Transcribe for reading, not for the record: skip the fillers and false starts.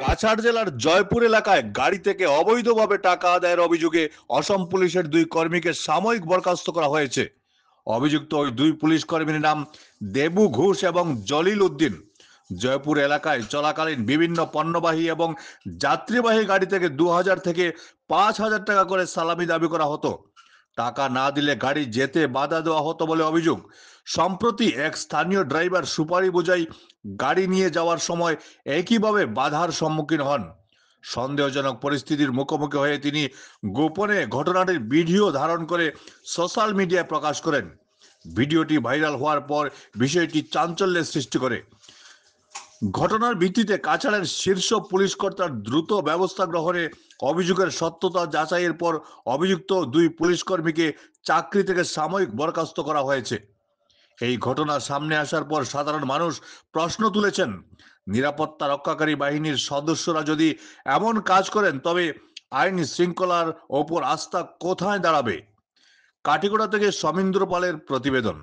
কাছাড় জেলার জয়পুর এলাকায় গাড়ি থেকে অবৈধভাবে টাকা আদায়ের অভিযোগে অসম পুলিশের দুই কর্মীকে সাময়িক বরখাস্ত করা হয়েছে। অভিযুক্ত ওই দুই পুলিশ কর্মীর নাম দেবু ঘোষ এবং জলিল উদ্দিন। জয়পুর এলাকায় চলাকালীন বিভিন্ন পণ্যবাহী এবং যাত্রীবাহী গাড়ি থেকে 2000 থেকে 5000 টাকা করে সালামি দাবি করা হতো। টাকা না দিলে গাড়ি যেতে বাধা দেওয়া হতো বলে অভিযোগ। সম্প্রতি এক স্থানীয় ড্রাইভার সুপারি বোঝাই গাড়ি নিয়ে যাওয়ার সময় একইভাবে বাধার সম্মুখীন হন। সন্দেহজনক পরিস্থিতির মুখোমুখি হয়ে তিনি গোপনে ঘটনাটির ভিডিও ধারণ করে সোশ্যাল মিডিয়ায় প্রকাশ করেন। ভিডিওটি ভাইরাল হওয়ার পর বিষয়টি চাঞ্চল্যের সৃষ্টি করে। ঘটনার ভিত্তিতে কাছাড়ের শীর্ষ পুলিশ কর্তার দ্রুত ব্যবস্থা গ্রহণে অভিযোগের সত্যতা যাচাইয়ের পর অভিযুক্ত দুই পুলিশ কর্মীকে চাকরি থেকে সাময়িক বরখাস্ত করা হয়েছে। এই ঘটনা সামনে আসার পর সাধারণ মানুষ প্রশ্ন তুলেছেন, নিরাপত্তা রক্ষাকারী বাহিনীর সদস্যরা যদি এমন কাজ করেন তবে আইন শৃঙ্খলার ওপর আস্থা কোথায় দাঁড়াবে? কাটিগড়া থেকে সমীন্দ্র পালের প্রতিবেদন।